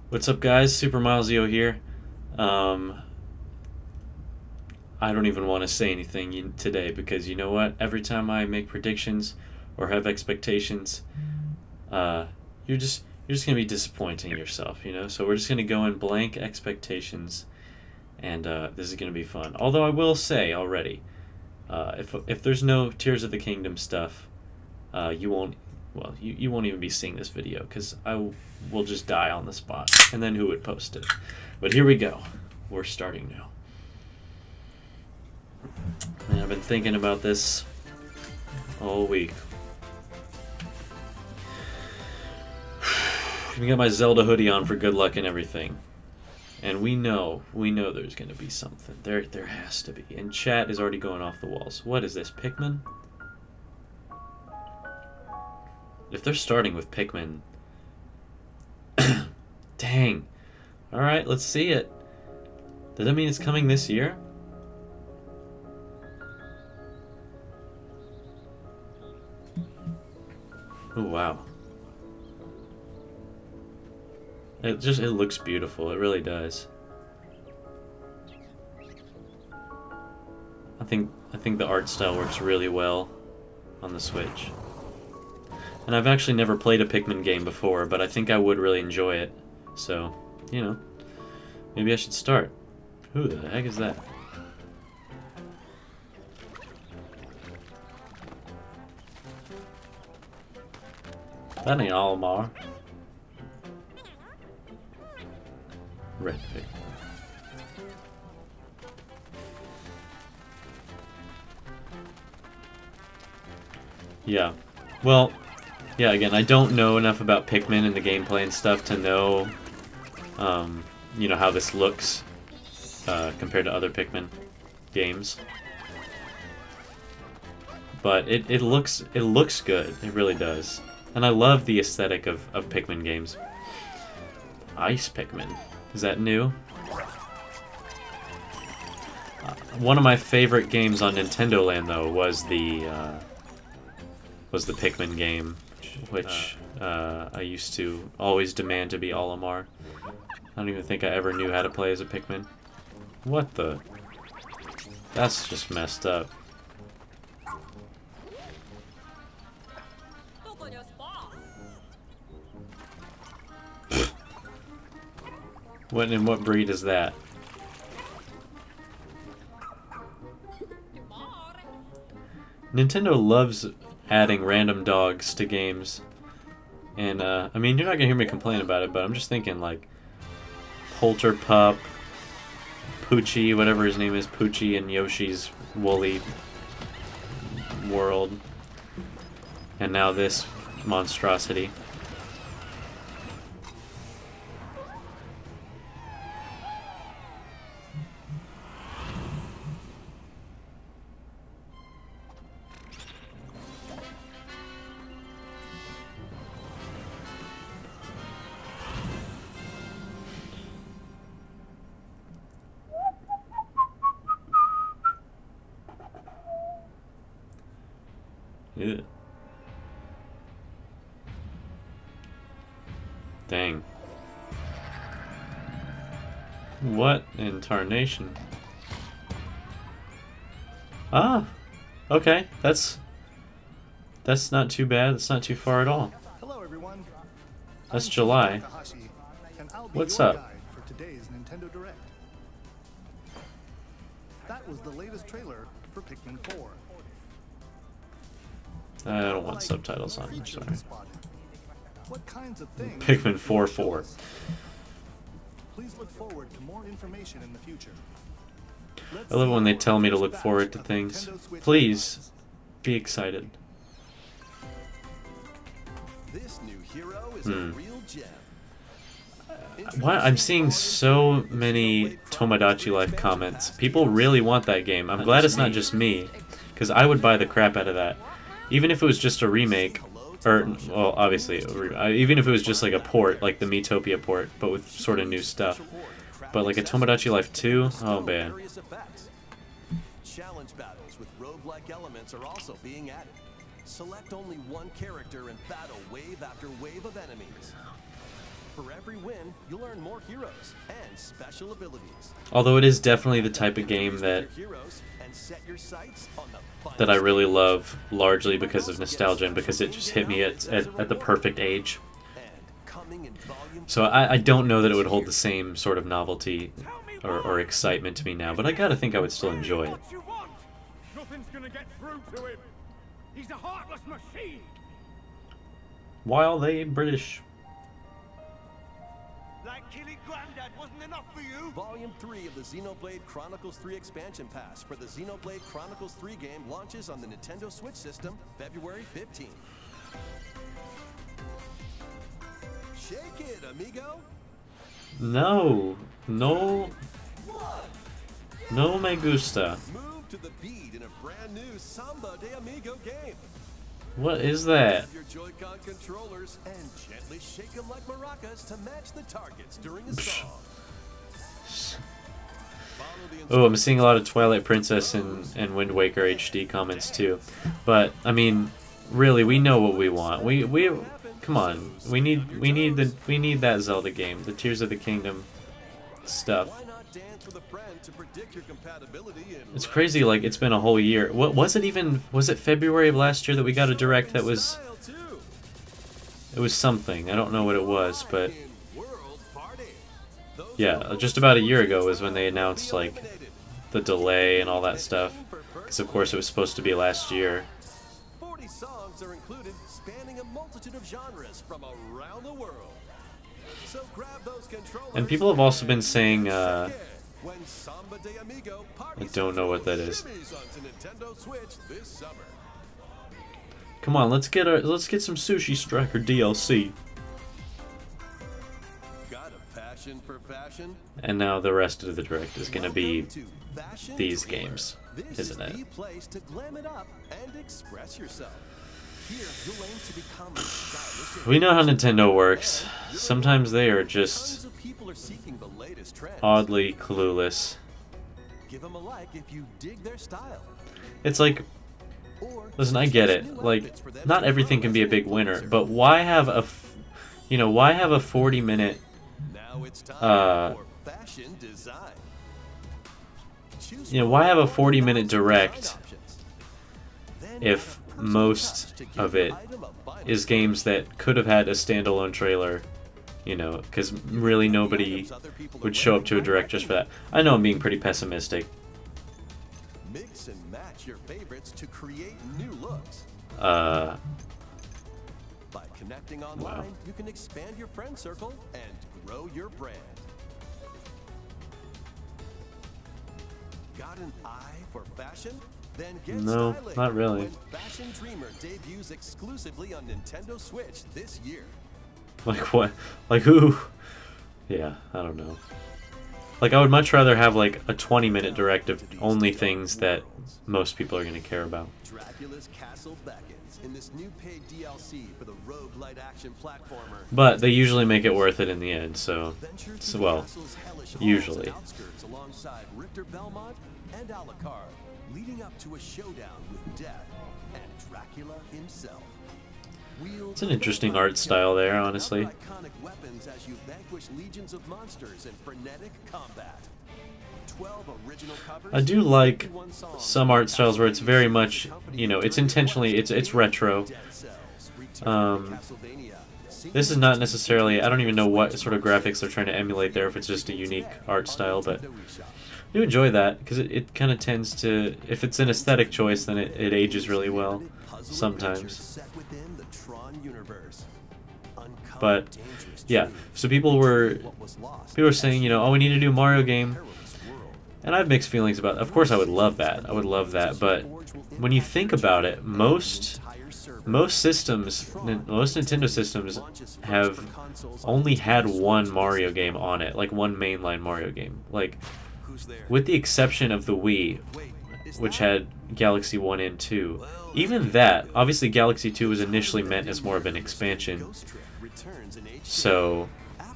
What's up, guys? Super Milesio here. I don't even want to say anything today because you know what? Every time I make predictions or have expectations, you're just gonna be disappointing yourself, you know. So we're just gonna go in blank expectations, and this is gonna be fun. Although I will say already, if there's no Tears of the Kingdom stuff, you won't. Well, you won't even be seeing this video because will just die on the spot, and then who would post it? But here we go. We're starting now. And I've been thinking about this all week. I got my Zelda hoodie on for good luck and everything. And we know there's gonna be something. There has to be. And chat is already going off the walls. What is this, Pikmin? If they're starting with Pikmin... Dang. Alright, let's see it. Does that mean it's coming this year? Oh, wow. It looks beautiful. It really does. I think the art style works really well on the Switch. And I've actually never played a Pikmin game before, but I think I would really enjoy it. So, you know, maybe I should start. Who the heck is that? That ain't Olimar. Red pig. Yeah. Well, yeah, again, I don't know enough about Pikmin and the gameplay and stuff to know, you know, how this looks compared to other Pikmin games. But it looks good. It really does. And I love the aesthetic of Pikmin games. Ice Pikmin. Is that new? One of my favorite games on Nintendo Land, though, was the Pikmin game, which I used to always demand to be Olimar. I don't even think I ever knew how to play as a Pikmin. What the? That's just messed up. What breed is that? Nintendo loves adding random dogs to games. And, I mean, you're not gonna hear me complain about it, but I'm just thinking, like, Polterpup, Poochie, whatever his name is, Poochie in Yoshi's Woolly World. And now this monstrosity. Ew. Dang. What in tarnation? Ah, okay. That's not too bad. That's not too far at all. Hello, everyone. That's July. What's up? For today's Nintendo Direct. That was the latest trailer for Pikmin 4. I don't want subtitles on. I'm sorry. What kinds of things Pikmin 4-4. Please look forward to more information in the future. I love when they tell me to look forward to things. Please be excited. This new hero is a real gem. Why I'm seeing so many Tomodachi Life comments. People really want that game. I'm glad it's not just me, because I would buy the crap out of that. Even if it was just a remake, or, well, obviously, even if it was just like a port, like the Miitopia port, but with sort of new stuff. But like a Tomodachi Life 2, oh man. Challenge battles with roguelike elements are also being added. Select only one character and battle wave after wave of enemies. For every win, you'll earn more heroes and special abilities. Although it is definitely the type of game that Heroes and set your sights on the I really love, largely because of nostalgia and because it just hit me at the perfect age. So I don't know that it would hold the same sort of novelty or excitement to me now, but I gotta think I would still enjoy it. Nothing's gonna get through to him. He's a heartless machine. While they British. Like killing Granddad wasn't enough for you. Volume 3 of the Xenoblade Chronicles 3 expansion pass for the Xenoblade Chronicles 3 game launches on the Nintendo Switch system February 15th. Shake it, amigo. No, no, no me gusta. Move to the beat in a brand new Samba de Amigo game. What is that? Your Joy-Con controllers and gently shake them like maracas to match the targets during a song. Oh, I'm seeing a lot of Twilight Princess and Wind Waker HD comments too, but I mean, really, we know what we want. We come on, we need that Zelda game, the Tears of the Kingdom stuff. It's crazy, like it's been a whole year. What was it even? Was it February of last year that we got a direct that was? It was something. I don't know what it was, but yeah, just about a year ago was when they announced like the delay and all that stuff. Because of course it was supposed to be last year. 40 songs are included, spanning a multitude of genres from around the world. So grab those controllers. And people have also been saying, I when Samba de Amigo don't know what that is. shimmies onto Nintendo Switch this summer. Come on, let's get some Sushi Striker DLC. Got a passion for fashion? And now the rest of the direct is gonna be Welcome to Fashion these Dreamer. games, This isn't is it? the place to glam it up and express yourself. Here, you'll aim to become stylish. We know how Nintendo works. Sometimes they are just Tons of people are seeking the latest trends. oddly clueless. Give them a like if you dig their style. It's like, Or listen, I get suggest it. new Like, outfits for them not to everything grow can as be a an big winner, influencer. but why have a 40-minute Now it's time for fashion design. Choose you know, from why have a all 40-minute design direct options. Then if add a personal most touch to give of your it item a vinyl is games that could have had a standalone trailer, you know, because really nobody would show up to a direct just for that. I know I'm being pretty pessimistic. Mix and match your favorites to create new looks. Uh, By connecting online, you can expand your friend circle and grow your brand. Got an eye for fashion? Then get No, styling not really. when Fashion Dreamer debuts exclusively on Nintendo Switch this year. like what? Like who? Yeah, I don't know. Like I would much rather have like a 20-minute direct of only things that most people are going to care about. Dracula's Castle beckons in this new paid DLC for the roguelite action platformer. But they usually make it worth it in the end, so Venture through so the well, castle's hellish halls usually. and outskirts alongside Richter Belmont and Alucard, leading up to a showdown with Death and Dracula himself. It's an interesting art style there, honestly. Iconic weapons as you vanquish legions of monsters in frenetic combat. 12 original covers, I do like 51 songs, some art styles where it's very much, you know, it's intentionally, it's retro. Dead Cells, Return to Castlevania, This is not necessarily, I don't even know what sort of graphics they're trying to emulate there, if it's just a unique art style, but I do enjoy that, because it kind of tends to, if it's an aesthetic choice, then it ages really well, sometimes. But, yeah, so people were saying, you know, oh, we need a new Mario game, and I have mixed feelings about it. Of course I would love that, but when you think about it, most systems, most Nintendo systems have only had one Mario game on it, like one mainline Mario game. Like, with the exception of the Wii, which had Galaxy 1 and 2. Even that, obviously Galaxy 2 was initially meant as more of an expansion, so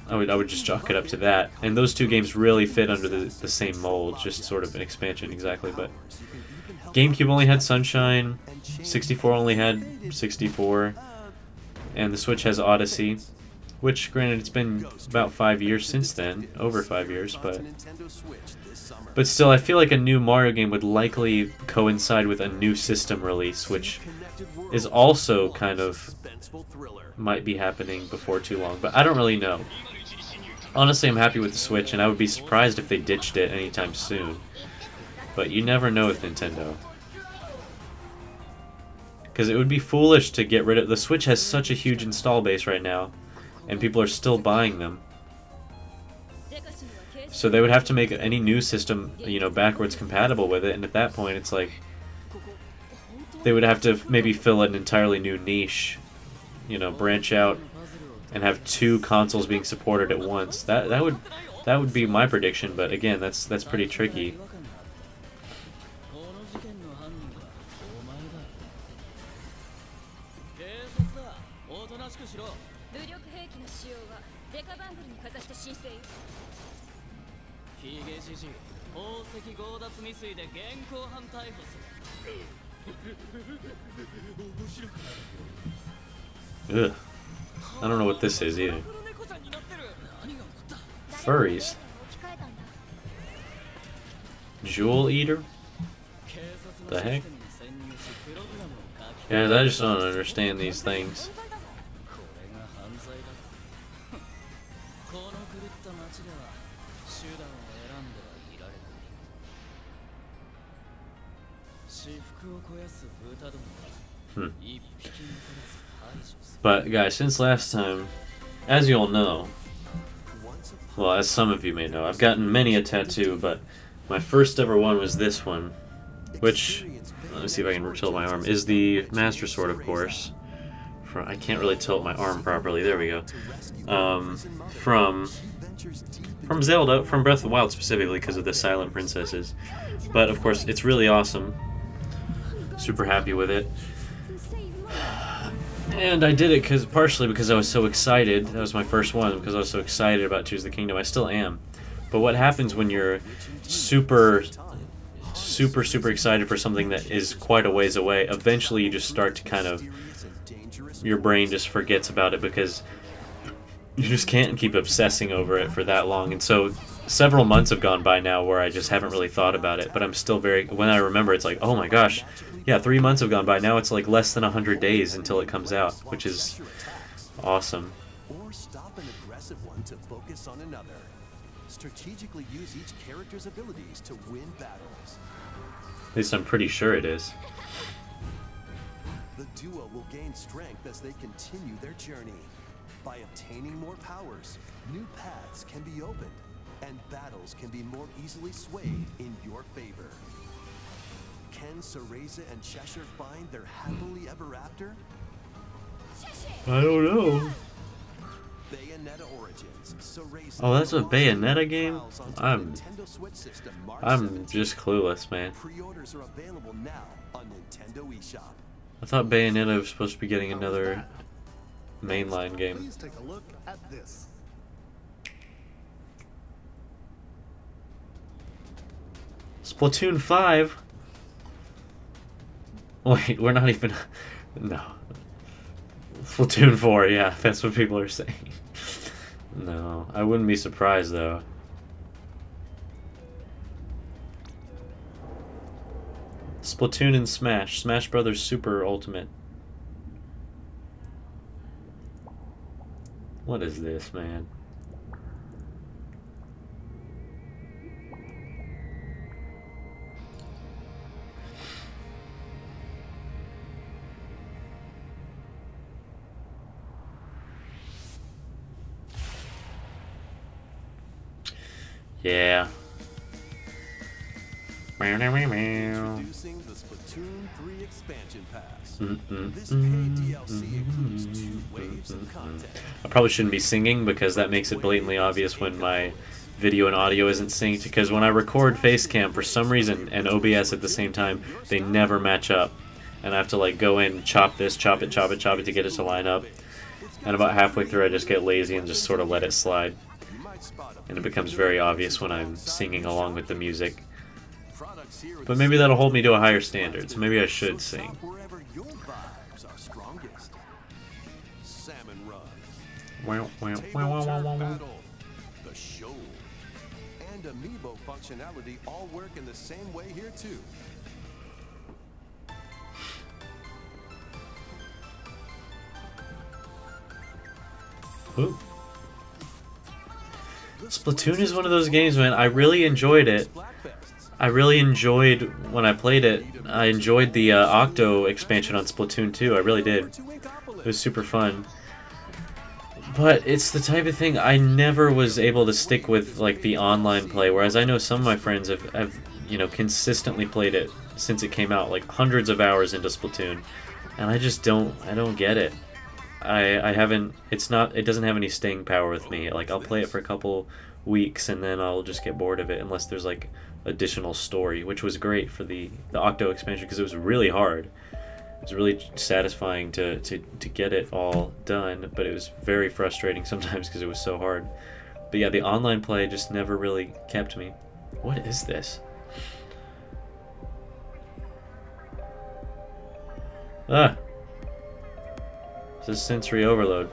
I would just chalk it up to that. And those two games really fit under the same mold, just sort of an expansion exactly. But GameCube only had Sunshine, 64 only had 64, and the Switch has Odyssey, which, granted, it's been about 5 years since then, over 5 years, but still, I feel like a new Mario game would likely coincide with a new system release, which is also kind of might be happening before too long, but I don't really know. Honestly, I'm happy with the Switch, and I would be surprised if they ditched it anytime soon. But you never know with Nintendo. Because it would be foolish to get rid of... The Switch has such a huge install base right now, and people are still buying them. So they would have to make any new system, you know, backwards compatible with it, and at that point it's like... They would have to maybe fill an entirely new niche. You know, branch out and have 2 consoles being supported at once. That would be my prediction, but again, that's pretty tricky. Ugh. I don't know what this is either. Furries. Jewel Eater? The heck? Yeah, I just don't understand these things. But guys, since last time, as you all know, well, as some of you may know, I've gotten many a tattoo, but my first ever one was this one, which, let me see if I can tilt my arm, is the Master Sword, of course. I can't really tilt my arm properly, there we go. From Zelda, from Breath of the Wild specifically, because of the Silent Princesses. But, of course, it's really awesome. Super happy with it. And I did it partially because I was so excited. That was my first one because I was so excited about Tears of the Kingdom. I still am. But what happens when you're super excited for something that is quite a ways away? Eventually you just start to kind of... Your brain just forgets about it because you just can't keep obsessing over it for that long. And so several months have gone by now where I just haven't really thought about it. But I'm still very... When I remember, it's like, oh my gosh... Yeah, 3 months have gone by. Now it's like less than 100 days until it comes out, which is awesome. Or stop an aggressive one to focus on another. Strategically use each character's abilities to win battles. At least I'm pretty sure it is. The duo will gain strength as they continue their journey. By obtaining more powers, new paths can be opened, and battles can be more easily swayed in your favor. Can Cereza and Cheshire find their happily ever after? I don't know. Bayonetta Origins. Cereza Oh, that's a Bayonetta game? I'm Nintendo Switch system March I'm 17th. just clueless, man. Pre-orders are available now on Nintendo eShop. I thought Bayonetta was supposed to be getting another mainline game. Please take a look at this. Splatoon 5? Wait, we're not even... No. Splatoon 4, yeah, that's what people are saying. No, I wouldn't be surprised, though. Splatoon and Smash. Smash Brothers Super Ultimate. What is this, man? Yeah. Introducing the Splatoon 3 expansion pass. This paid DLC includes 2 waves of content. I probably shouldn't be singing because that makes it blatantly obvious when my video and audio isn't synced, because when I record Facecam for some reason and OBS at the same time, they never match up. And I have to like go in, chop this, chop it to get it to line up. And about halfway through I just get lazy and just sort of let it slide. And it becomes very obvious when I'm singing along with the music. But maybe that'll hold me to a higher standard, so maybe I should sing. Table Battle, the show, and amiibo functionality all work in the same way here too. Ooh. Splatoon is one of those games, man. I really enjoyed it. I really enjoyed when I played it. I enjoyed the Octo expansion on Splatoon 2. I really did. It was super fun. But it's the type of thing I never was able to stick with, like, the online play. Whereas I know some of my friends have you know, consistently played it since it came out, like hundreds of hours into Splatoon, and I just don't get it. I haven't. It doesn't have any staying power with me. Like, I'll play it for a couple weeks and then I'll just get bored of it unless there's like additional story, which was great for the Octo expansion because it was really hard. It was really satisfying to get it all done, but it was very frustrating sometimes because it was so hard. But yeah, the online play just never really kept me. What is this? Ah! This is sensory overload.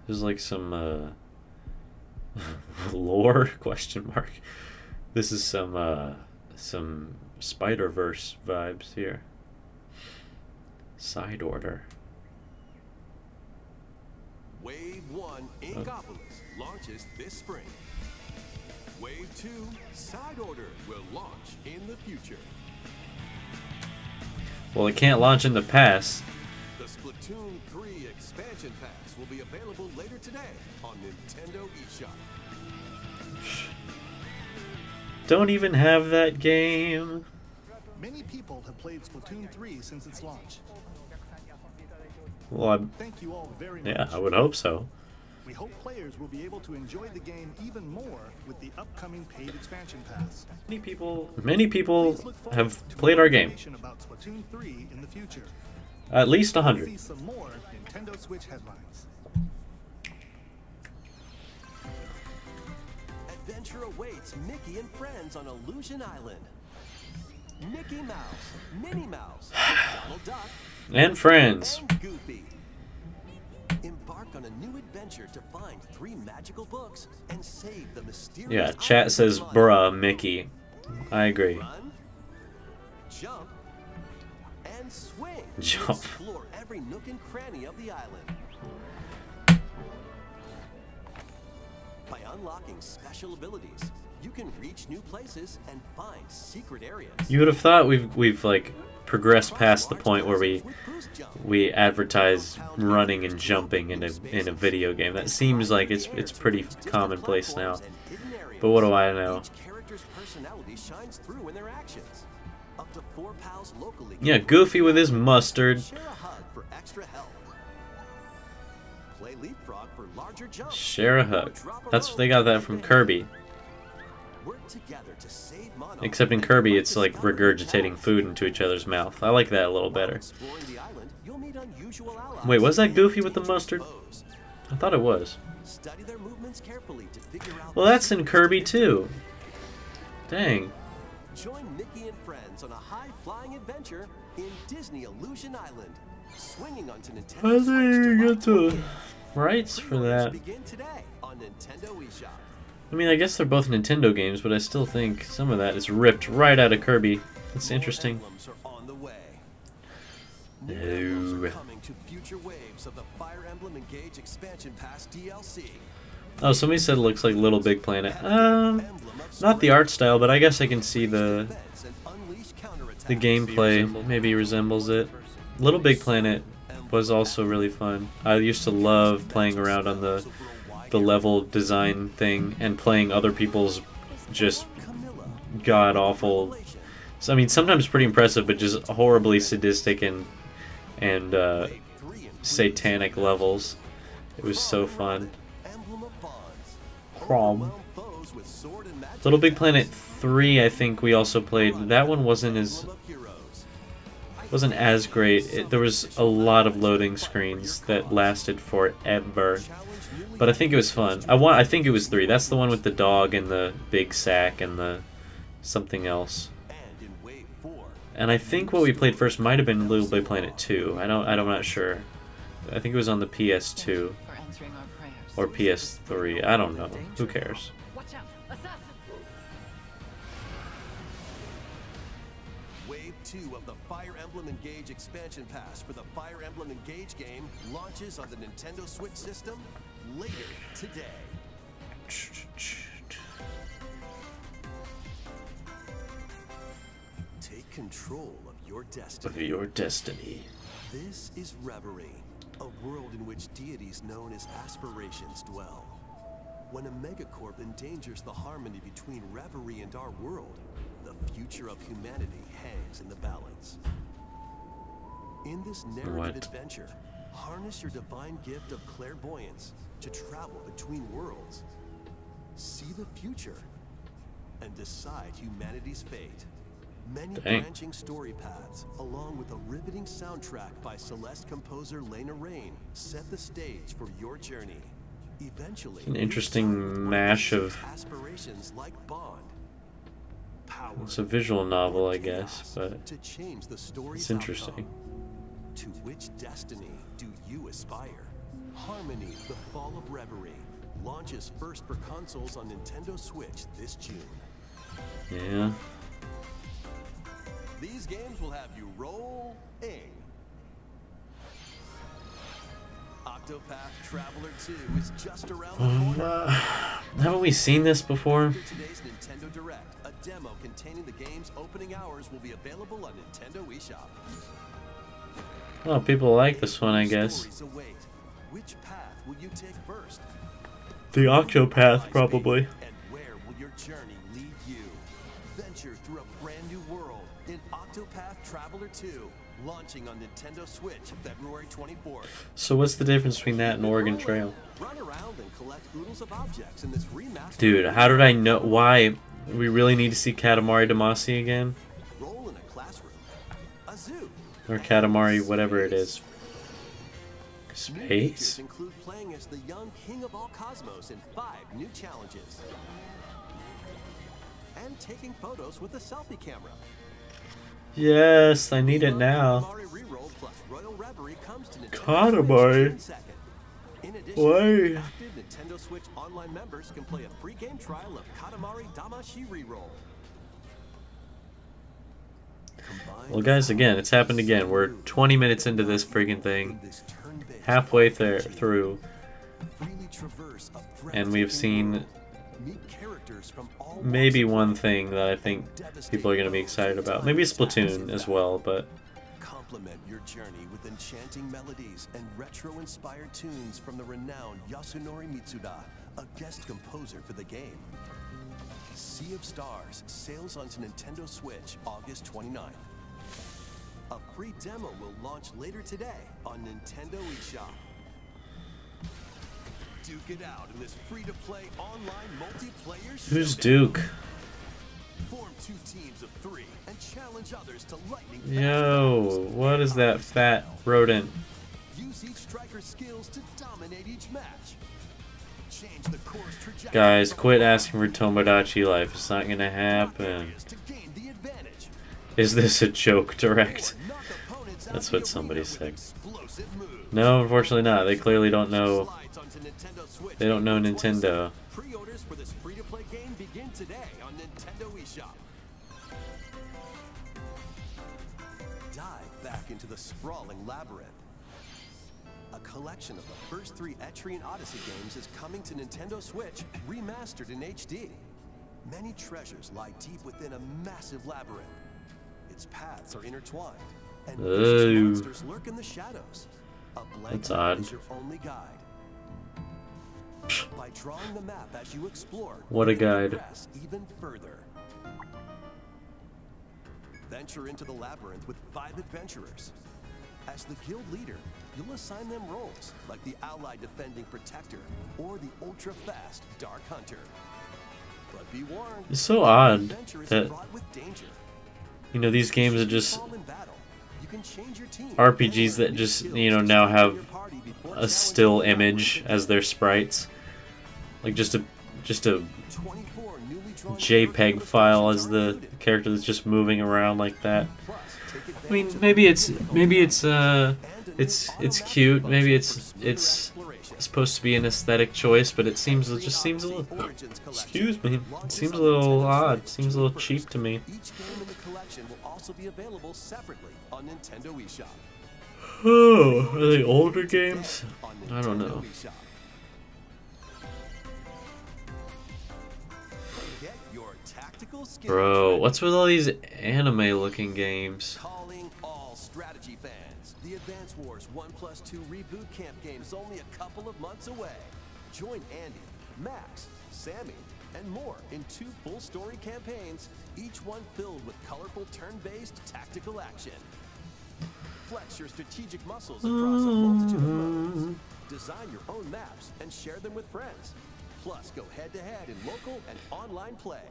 This is like some lore question mark. This is some Spider-Verse vibes here. Side order. Wave 1 Inkopolis launches this spring. Wave 2 Side Order will launch in the future. Well, it can't launch in the past. The Splatoon 3 expansion pass will be available later today on Nintendo eShop. Don't even have that game. Many people have played Splatoon 3 since its launch. Well, Thank you all very much. yeah, I would hope so. We hope players will be able to enjoy the game even more with the upcoming paid expansion pass. Many people Please look forward have to played more our game. information about Splatoon 3 in the future. At least See 100. some more Nintendo Switch headlines. Adventure awaits Mickey and friends on Illusion Island. Mickey Mouse, Minnie Mouse, Donald Duck, And friends. and Goofy. Embark on a new adventure to find 3 magical books and save the mysterious Yeah, chat says, island. bruh, Mickey. I agree. Run, jump, and swing. Jump. Explore every nook and cranny of the island. By unlocking special abilities, you can reach new places and find secret areas. You would have thought we've like progressed past the point where we advertise running and jumping in a video game. That seems like it's pretty commonplace now. But what do I know? Each character's personality shines through in their actions. Up to 4 pals locally. Yeah, Goofy with his mustard. Share a hug for extra health. Play leapfrog for larger jumps. Share a hug. They got that from Kirby. Work together to save Mono. Except in Kirby, it's like regurgitating food into each other's mouth. I like that a little better. Exploring the island, you'll meet unusual allies. Wait, was that Goofy with the mustard? I thought it was. Study their movements carefully to figure out. Well, that's in Kirby too. Dang. Join Mickey and friends on a high-flying adventure in Disney Illusion Island, swinging onto Nintendo How Switch did you to get the rights for Pre-orders that? begin today on Nintendo eShop. I mean, I guess they're both Nintendo games, but I still think some of that is ripped right out of Kirby. That's interesting. More emblems are on the way. No. More emblems are coming to future waves of the Fire Emblem Engage Expansion Pass DLC. Oh, somebody said it looks like Little Big Planet. Not the art style, but I guess I can see the gameplay maybe resembles it. Little Big Planet was also really fun. I used to love playing around on the level design thing and playing other people's just god awful. So, I mean, sometimes pretty impressive, but just horribly sadistic and satanic levels. It was so fun. Crom. Little Big Planet 3, I think we also played. That one wasn't as great. There was a lot of loading screens that lasted forever. But I think it was fun. I think it was 3. That's the one with the dog and the big sack and the something else. And I think what we played first might have been Little Big Planet 2. I'm not sure. I think it was on the PS2 or PS3. I don't know. Who cares? Watch out, assassin! Wave 2 of the Fire Emblem Engage expansion pass for the Fire Emblem Engage game launches on the Nintendo Switch system later today. Take control of your destiny. This is Reverie, a world in which deities known as aspirations dwell. When a megacorp endangers the harmony between Reverie and our world, the future of humanity hangs in the balance. In this narrative adventure, harness your divine gift of clairvoyance to travel between worlds. See the future and decide humanity's fate. Many branching story paths, along with a riveting soundtrack by Celeste composer Lena Raine, set the stage for your journey. Eventually, an interesting mash of aspirations like Bond. Power, it's a visual novel, I guess, but to change the story's it's interesting. outcome. To which destiny do you aspire? Harmony: The Fall of Reverie launches first for consoles on Nintendo Switch this June. Yeah. These games will have you rolling. Octopath Traveler 2 is just around the corner. Haven't we seen this before? After today's Nintendo Direct, a demo containing the game's opening hours will be available on Nintendo eShop. Well, people like this one, I guess. Stories await. Which path will you take first? The Octopath, probably. And where will your journey lead you? Venture through a brand new world in Octopath Traveler 2, launching on Nintendo Switch February 24th. So what's the difference between that and Oregon Trail? Run around and collect oodles of objects in this remastered. Dude, how did I know? Why? We really need to see Katamari Damacy again? Roll in a classroom, a zoo, Or Katamari, whatever it is. New features Space? include playing as the young king of all cosmos in 5 new challenges. And taking photos with a selfie camera. Yes, I need it now. Katamari Reroll plus Royal Reverie comes to Nintendo Katamari? Switch June 2nd. In addition, Why? active Nintendo Switch Online members can play a free game trial of Katamari Damacy Reroll. Well, guys, again, it's happened again. We're 20 minutes into this friggin' thing. Halfway through. And we've seen maybe one thing that I think people are going to be excited about. Maybe Splatoon as well, but... Complement your journey with enchanting melodies and retro-inspired tunes from the renowned Yasunori Mitsuda, a guest composer for the game. Sea of Stars sails onto Nintendo Switch August 29th. A free demo will launch later today on Nintendo eShop. Duke it out in this free-to-play online multiplayer Who's showdown. Duke? Form 2 teams of 3 and challenge others to lightning fast Yo, battles. what is that fat rodent? Use each striker's skills to dominate each match. Change the course trajectory. Guys, quit asking for Tomodachi Life. It's not gonna happen. To gain the advantage. Is this a joke, Direct? Or knock opponents out That's of what the somebody arena with said. explosive moves. No, unfortunately not. They clearly don't know. Slides onto Nintendo Switch They don't know April 27th. Nintendo. Pre-orders for this free-to-play game begin today on Nintendo eShop. Dive back into the sprawling labyrinth. A collection of the first 3 Etrian Odyssey games is coming to Nintendo Switch, remastered in HD. Many treasures lie deep within a massive labyrinth. Its paths are intertwined, and vicious Ooh. monsters lurk in the shadows. A blank That's map odd. is your only guide. By drawing the map as you explore, What a you can guide. progress even further. Venture into the labyrinth with 5 adventurers. As the guild leader, you'll assign them roles, like the Allied Defending Protector or the ultra-fast Dark Hunter. But be warned, It's so odd adventure is that, fraught with danger. you know, these games are just Fall in battle. You can change your team RPGs that or just, use you know, skills now to have strengthen your party before a challenging still the battle image with as their sprites. Like just a 24 newly drawn JPEG character file illustrations as are the included. character that's just moving around like that. Plus, I mean, maybe it's cute. Maybe it's supposed to be an aesthetic choice, but it just seems a little. Excuse me. It seems a little odd. It seems a little cheap to me. Each game in the collection will also be available separately on Nintendo eShop. Oh, are they older games? I don't know. Get your tactical skill. Bro, what's with all these anime-looking games? Calling all strategy fans. The Advance Wars 1+2 Reboot Camp game is only a couple of months away. Join Andy, Max, Sammy, and more in 2 full story campaigns, each one filled with colorful turn-based tactical action. Flex your strategic muscles across a multitude of modes. Design your own maps and share them with friends. Plus, go head-to-head in local and online play.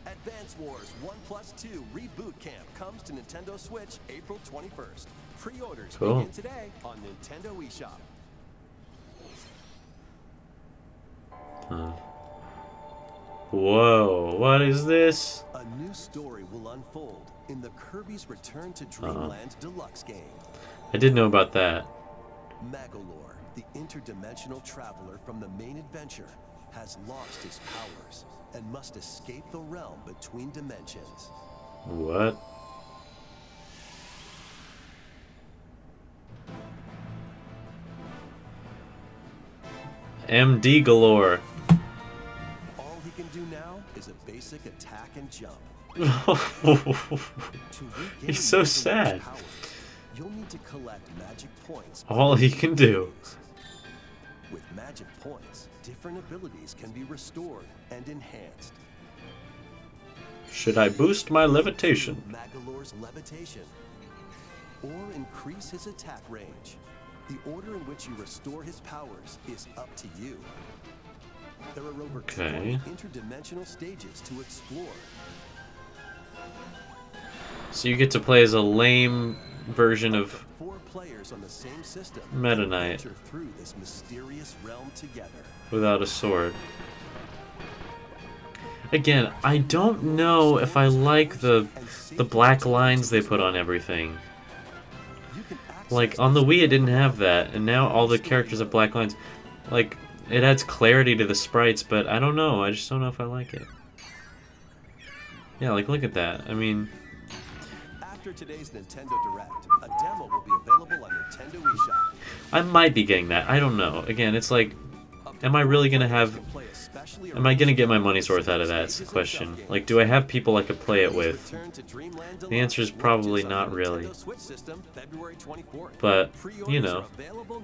Advance Wars 1+2 Reboot Camp comes to Nintendo Switch April 21st. Pre-orders begin today on Nintendo eShop. Whoa, what is this? A new story will unfold in the Kirby's Return to Dreamland Deluxe game. I did know about that. Magolor, the interdimensional traveler from the main adventure, has lost his powers and must escape the realm between dimensions. What? MD galore. All he can do now is a basic attack and jump. He's so sad. Power, you'll need to collect magic points. All he can do. With magic points, different abilities can be restored and enhanced. Should I boost my levitation? Magolor's levitation, or increase his attack range. The order in which you restore his powers is up to you. There are over 20 interdimensional stages to explore. So you get to play as a lame version of 4 players on the same system Meta Knight enter through this mysterious realm together. without a sword. Again, I don't know if I like the black lines they put on everything. Like, on the Wii it didn't have that, and now all the characters have black lines. Like, it adds clarity to the sprites, but I don't know. I just don't know if I like it. Yeah, like, look at that. I mean... After today's Nintendo Direct, a demo will be available on Nintendo eShop. I might be getting that. I don't know. Again, it's like... Am I really gonna have... Am I gonna get my money's worth out of that? It's the question. Like, do I have people I could play it with? The answer is probably not really. But, you know,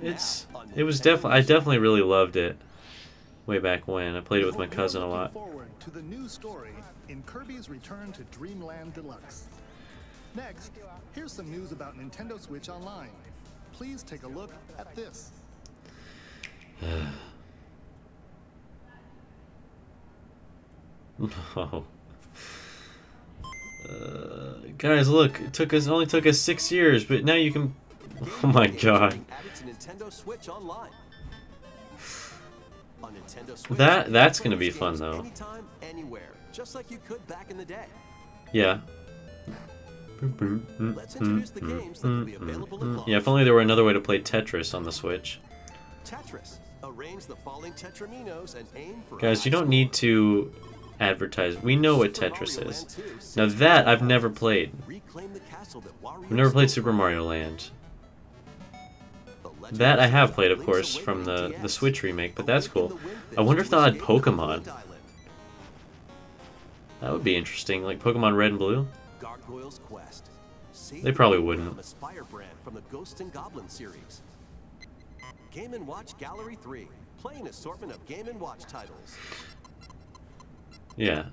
it was definitely... I definitely really loved it way back when. I played it with my cousin a lot. Forward to the new story in Kirby's Return to Dreamland Deluxe. Next, here's some news about Nintendo Switch Online. Please take a look at this. No. Guys, look! It only took us 6 years, but now you can. Oh my god! That's gonna be fun though. Anytime, anywhere, just like you could back in the day. Yeah. Let's introduce the games that will be available at launch. Yeah, if only there were another way to play Tetris on the Switch. Tetris. Arrange the falling tetraminos and aim for Guys, you don't need to advertise. We know what Tetris is. Now that I've never played. I've never played Super Mario Land. That I have played, of course, from the Switch remake, but that's cool. I wonder if they'll add Pokemon. That would be interesting, like Pokemon Red and Blue. Gargoyle's Quest. They probably wouldn't. Aspire brand from the Ghosts and Goblins series. Game & Watch Gallery 3. Play an assortment of Game & Watch titles. Yeah.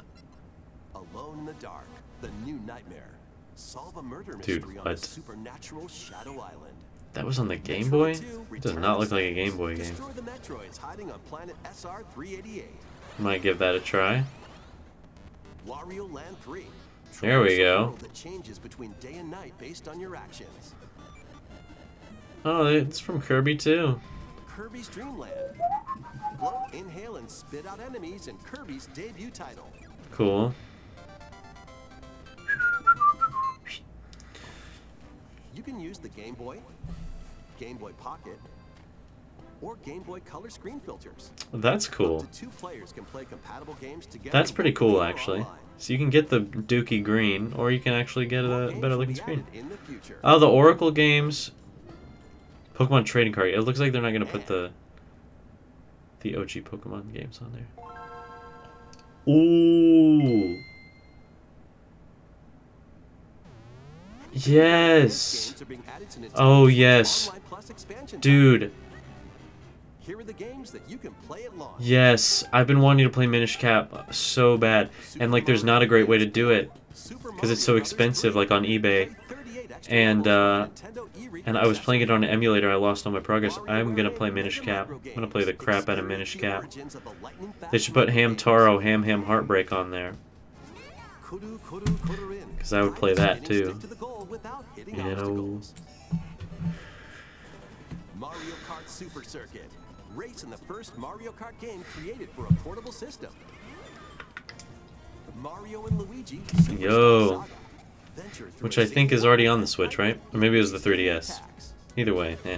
Alone in the Dark. The New Nightmare. Solve a murder Dude, mystery on what? the supernatural Shadow Island. That was on the Game Boy? It does not look like a Game Boy game. Destroy the Metroids hiding on planet SR-388. Might give that a try. Wario Land 3. There we Traverse a go. world that changes between day and night based on your actions. Oh, it's from Kirby too. Kirby's Dream Land. Float, inhale, and spit out enemies in Kirby's debut title. Cool. can use the Game Boy, Game Boy Pocket, or Game Boy Color screen filters. That's cool. Up to 2 players can play compatible games together. That's pretty cool, or actually. online. So you can get the Dookie green, or you can actually get More a games better will looking be screen. added in the future. Oh, the Oracle games. Pokemon trading card. It looks like they're not going to put the OG Pokemon games on there. Ooh. Yes. Games are being added to Nintendo Oh, Switch yes. Online Plus expansion pack. Dude. Here are the games that you can play at launch. Yes. I've been wanting to play Minish Cap so bad. And, like, there's not a great way to do it. Because it's so expensive, like, on eBay. And I was playing it on an emulator. I lost all my progress. I'm going to play Minish Cap. I'm going to play the crap out of Minish Cap. They should put Hamtaro, Ham Heartbreak on there. Because I would play that, too. You know. Mario Kart Super Circuit. Race in the first Mario Kart game created for a portable system. Mario and Luigi Superstar Yo. Saga. Venture through Which a I think is single already on the Switch, right? Or maybe it was the 3DS. packs. Either way, eh.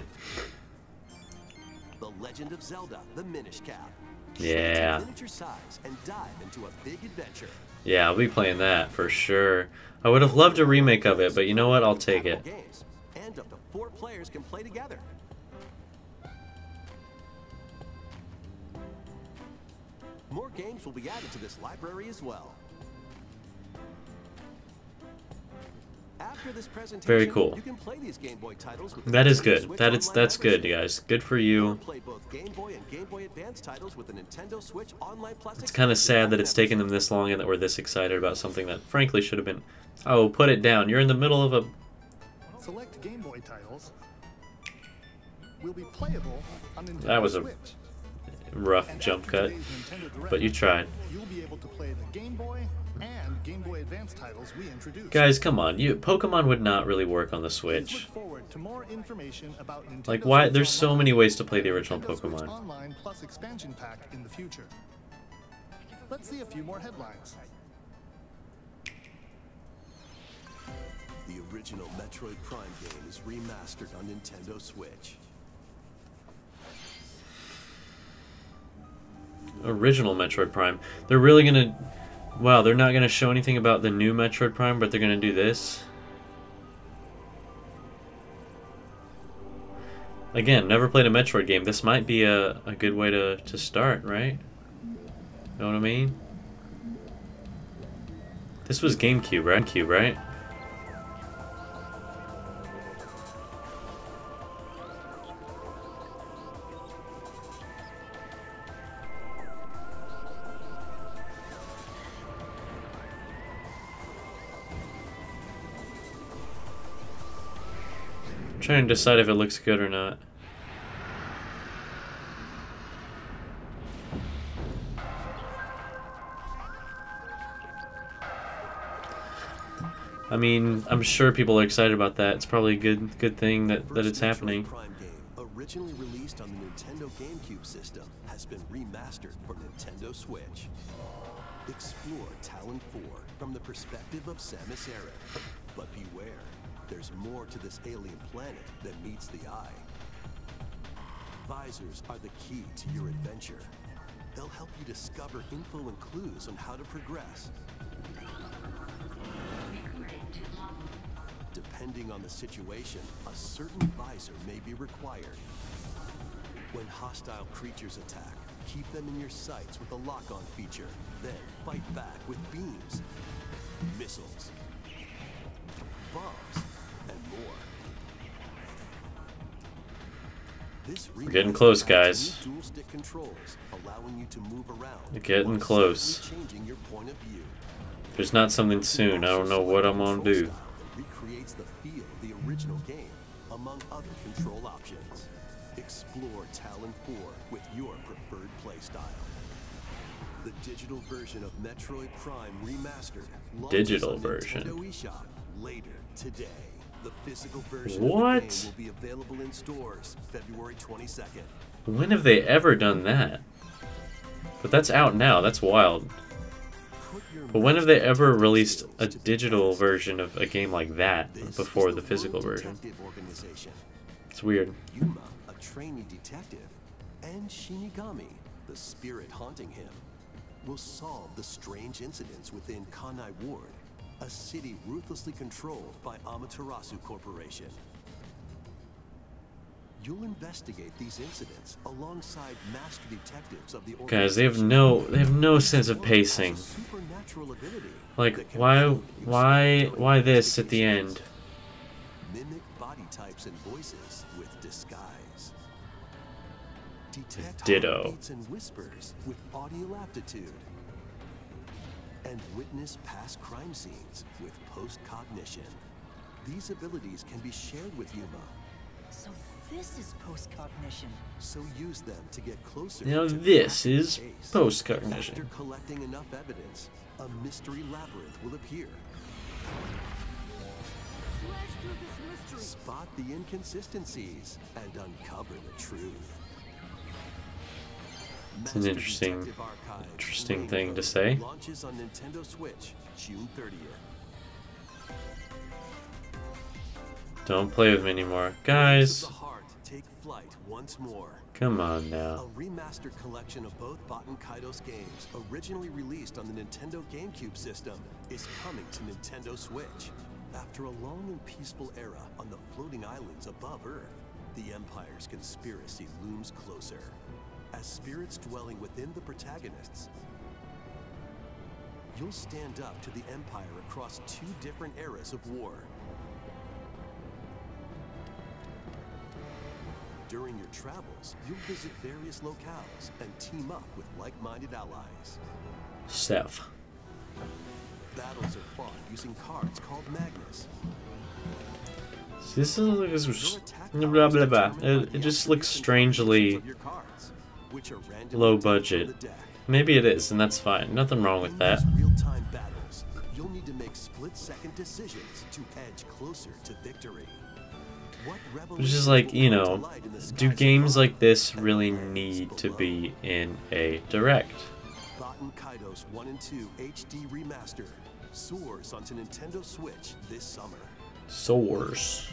The Legend of Zelda: The Minish Cap. Yeah. Shrink to miniature size and dive into a big adventure. Yeah, I'll be playing that for sure. I would have loved a remake of it, but you know what? I'll take it. Games, and up to 4 players can play together. More games will be added to this library as well. After this presentation, Very cool. you can play these Game Boy titles with That is Nintendo good. Switch That's Online good, membership. guys. Good for Or you. play both Game Boy and Game Boy Advance titles with the Nintendo Switch Online Plus. It's kind of sad that it's taken them this long and that we're this excited about something that frankly should have been... Oh, put it down. You're in the middle of a... Select Game Boy titles will be playable on Nintendo That was a Switch. rough And jump after cut. today's Nintendo Direct, But you tried. You'll be able to play the Game Boy and Game Boy Advance titles we introduced. Guys, come on. Pokemon would not really work on the Please Switch. look forward to more information about Nintendo Like, why? Switch There's so Online, many ways to play the original Nintendo Switch Pokemon. Online Plus expansion pack in the future. Let's see a few more headlines. The original Metroid Prime game is remastered on Nintendo Switch. Original Metroid Prime. They're really gonna... Wow, they're not gonna show anything about the new Metroid Prime, but they're gonna do this? Again, never played a Metroid game. This might be a good way to start, right? Know what I mean? This was GameCube, right? GameCube, right? Trying to decide if it looks good or not. I mean, I'm sure people are excited about that. It's probably a good thing that it's First happening. Metroid Prime game, originally released on the Nintendo GameCube system, has been remastered for Nintendo Switch. Explore Talon 4 from the perspective of Samus Aran. But beware, there's more to this alien planet than meets the eye. Visors are the key to your adventure. They'll help you discover info and clues on how to progress. Depending on the situation, a certain visor may be required. When hostile creatures attack, keep them in your sights with the lock-on feature. Then fight back with beams, missiles, bombs, and more. This We're getting close, guys. dual stick controls, allowing you to move around. We're getting while close. safely changing your point of view. If there's not something soon, I don't know what I'm gonna do. Recreates the feel of the original game, among other control options. Explore Talon 4 with your preferred playstyle. The digital version of Metroid Prime Remastered launches Digital on version. Nintendo eShop later today. The physical version What? of the game will be available in stores February 22nd. When have they ever done that? But that's out now. That's wild. Put But when have they ever released a digital version of a game like that before the physical version? It's weird. Yuma, a trainee detective, and Shinigami, the spirit haunting him, will solve the strange incidents within Kanai Ward, a city ruthlessly controlled by Amaterasu Corporation. You'll investigate these incidents alongside master detectives of the Guys, they have no sense of pacing. Like, why this at the end? Mimic body types and voices with disguise. Detect Ditto. heartbeats and whispers with audio aptitude. And witness past crime scenes with post-cognition. These abilities can be shared with Yuma. So this is post-cognition. So use them to get closer. Now to this the is case. post-cognition. After collecting enough evidence, a mystery labyrinth will appear. Spot the inconsistencies and uncover the truth. It's an interesting thing to say. Launches on Nintendo Switch June 30th. Don't play with me anymore. Guys, The heart take flight once more. come on A now. remastered collection of both Baten Kaitos games, originally released on the Nintendo GameCube system, is coming to Nintendo Switch. After a long and peaceful era on the floating islands above Earth, the Empire's conspiracy looms closer. As spirits dwelling within the protagonists, you'll stand up to the Empire across two different eras of war. During your travels, you'll visit various locales and team up with like-minded allies. Seth. Battles are fought using cards called Magnus. This Your is attack blah blah powers blah. determine It just the looks strangely of your cards, which are randomly low dealt from budget. the deck. Maybe it is, and that's fine. Nothing wrong with In that. these real-time battles, you'll need to make split-second decisions to edge closer to victory. What It's just revelations like, will you come to know, light in the do skies games above like this and really the lands need to below? be in a direct? Baten Kaitos 1 and 2 HD Remastered soars onto Nintendo Switch this summer. Soars.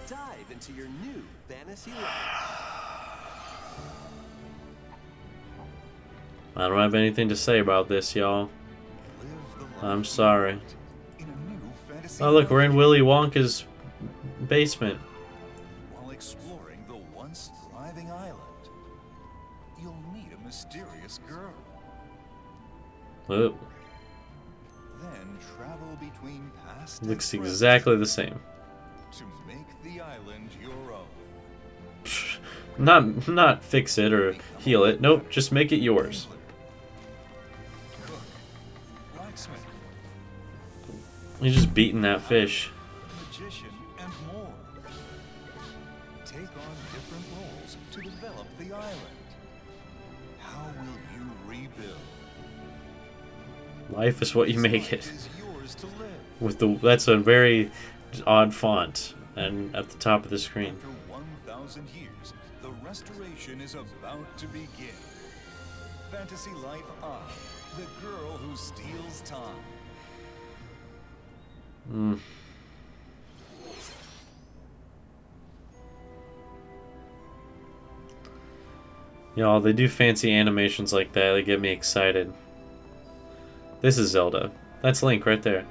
Dive into your new fantasy life. I don't have anything to say about this, y'all. I'm sorry. Oh look, we're in Willy Wonka's basement. While exploring the once thriving island, you'll meet a mysterious girl. Oh, Then travel between past looks and present exactly the same. to make the island your own. Not fix it or heal it. Nope, just make it yours. Cook, blacksmith, You're just beating that fish. magician, and more. Take on different roles to develop the island. How will you rebuild? Life is what you make Life it. is yours to live. With that's a very odd font and at the top of the screen. After 1,000 years, the restoration is about to begin. Fantasy Life I, the girl who steals time. Y'all, they do fancy animations like that. They get me excited. This is Zelda. That's Link right there.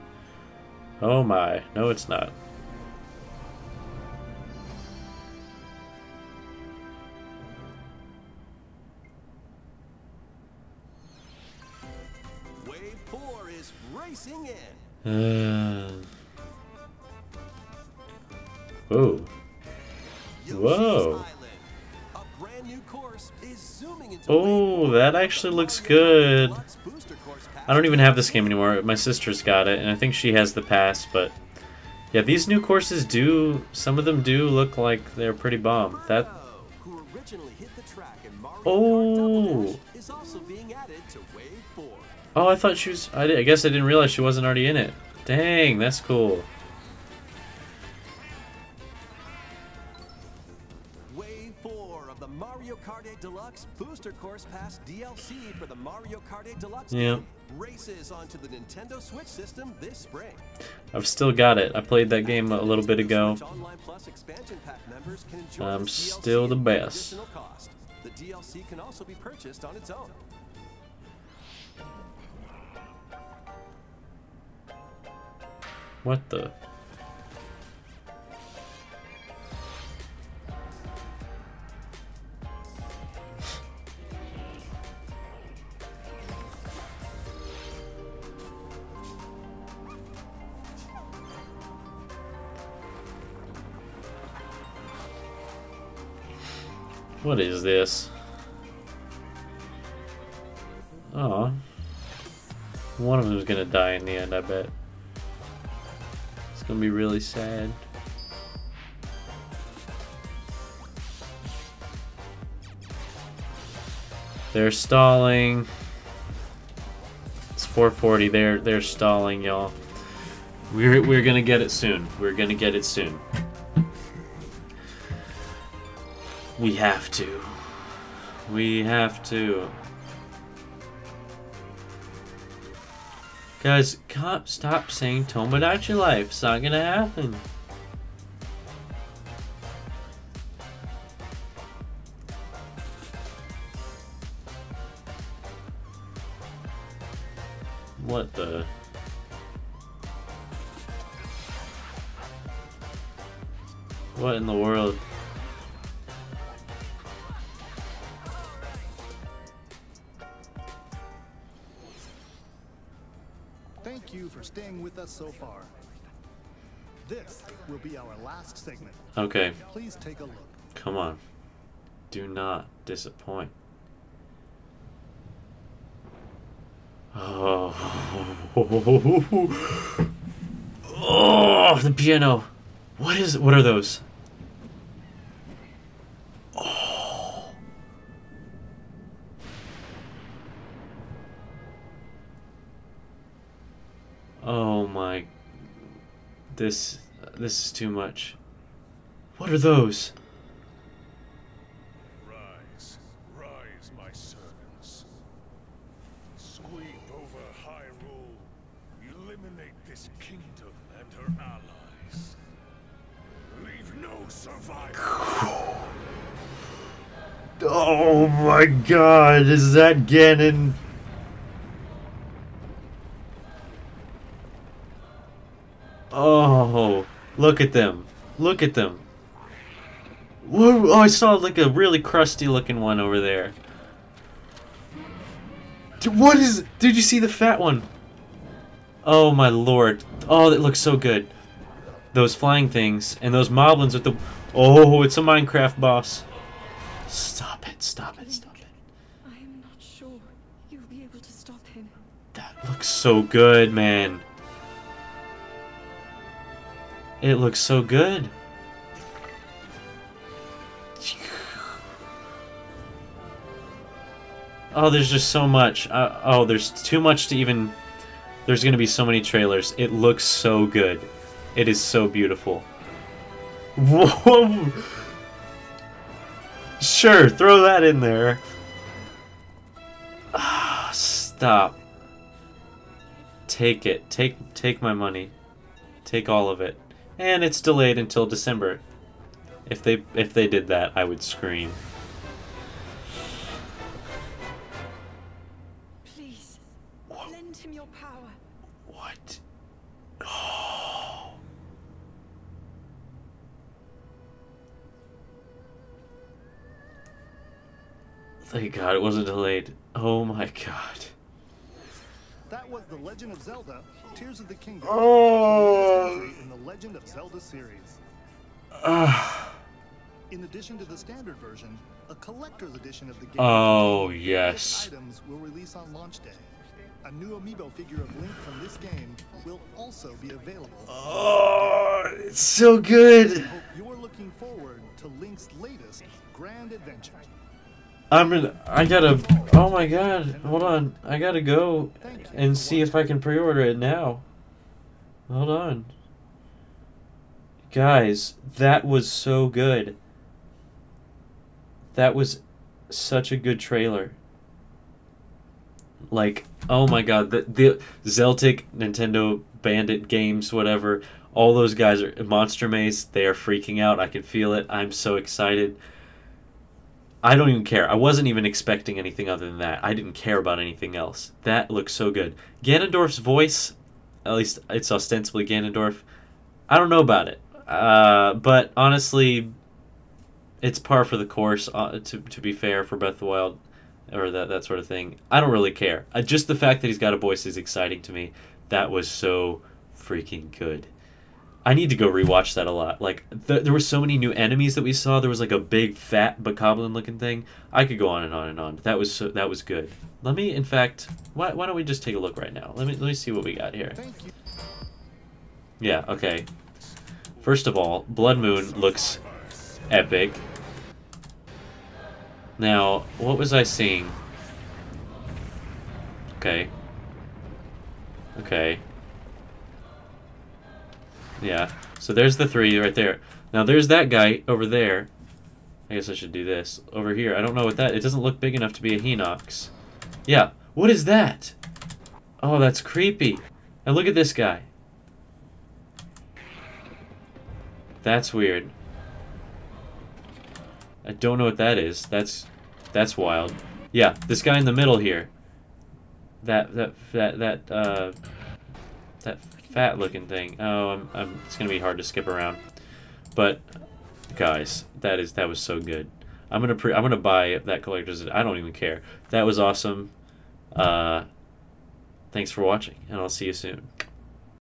Oh my. No, it's not. Wave 4 is racing in. Whoa. Yoshi's Whoa. Island. A brand new course is zooming into Oh, Wave 4 that with actually the looks Mario good. Deluxe Booster Course Pass. I don't even have this game anymore. My sister's got it, and I think she has the pass, but yeah, these new courses do, some of them do look like they're pretty bomb. That, Who originally hit the track in Mario Oh. Kart Double Dash is also being added to Wave 4. oh, I thought she was, I guess I didn't realize she wasn't already in it. Dang, that's cool. Wave 4 of the Mario Kart 8 Deluxe Booster Course Pass DLC for the Mario Kart 8 Deluxe game races onto the Nintendo Switch system this spring. I've still got it. I played that game a little bit ago. I'm still the best. The DLC can also be purchased on its own. What the? What is this? Oh. One of them is gonna die in the end, I bet. It's gonna be really sad. They're stalling. It's 440. They're stalling, y'all. We're gonna get it soon. We're gonna get it soon. We have to. We have to. Guys, stop saying Tomodachi Life. It's not gonna happen. What the? What in the world? Thank you for staying with us so far. This will be our last segment. Okay. Please take a look. Come on. Do not disappoint. Oh. Oh, the piano. What are those? Oh. Oh my. This is too much. What are those? Rise, rise, my servants. Sweep over Hyrule. Eliminate this kingdom and her allies. Leave no survivor. Oh my god, is that Ganon? Oh, look at them. Look at them. Whoa, oh, I saw like a really crusty looking one over there. Dude, what is... Did you see the fat one? Oh my lord. Oh, that looks so good. Those flying things and those moblins with the... Oh, it's a Minecraft boss. Stop it, stop it, stop it. I am not sure you'll be able to stop him. That looks so good, man. It looks so good. Oh, there's just so much. Oh, there's too much to even... There's going to be so many trailers. It looks so good. It is so beautiful. Whoa! Sure, throw that in there. Ah, stop. Take it. Take my money. Take all of it. And it's delayed until December. If they did that, I would scream. Please, lend him your power. What? Oh. Thank God it wasn't delayed. Oh my God. That was The Legend of Zelda: Tears of the Kingdom. Oh. In the Legend of Zelda series. In addition to the standard version, a collector's edition of the game. Oh yes. Items will release on launch day. A new amiibo figure of Link from this game will also be available. Oh, it's so good. I hope you're looking forward to Link's latest grand adventure. I gotta, oh my God, hold on. I gotta go and see if I can pre-order it now. Hold on. Guys, that was so good. That was such a good trailer. Like, oh my god, the Zeltic, Nintendo Bandit Games, whatever, all those guys are Monster Maze, they are freaking out. I can feel it. I'm so excited. I don't even care. I wasn't even expecting anything other than that. I didn't care about anything else. That looks so good. Ganondorf's voice, at least it's ostensibly Ganondorf, I don't know about it. But honestly, it's par for the course, to be fair, for Breath of the Wild, or that sort of thing. I don't really care. Just the fact that he's got a voice is exciting to me. That was so freaking good. I need to go rewatch that a lot. Like, there were so many new enemies that we saw. There was like a big, fat, bokoblin-looking thing. I could go on and on and on. That was good. Let me, in fact, why don't we just take a look right now? Let me see what we got here. Yeah, okay. First of all, Blood Moon looks epic. Now, what was I seeing? Okay. Okay. Yeah. So there's the 3 right there. Now there's that guy over there. I guess I should do this. Over here. I don't know what that... It doesn't look big enough to be a Hinox. Yeah. What is that? Oh, that's creepy. And look at this guy. That's weird. I don't know what that is. That's wild. Yeah, this guy in the middle here. That fat looking thing. Oh, it's gonna be hard to skip around. But guys, that was so good. I'm gonna buy that collector's. I don't even care. That was awesome. Thanks for watching, and I'll see you soon.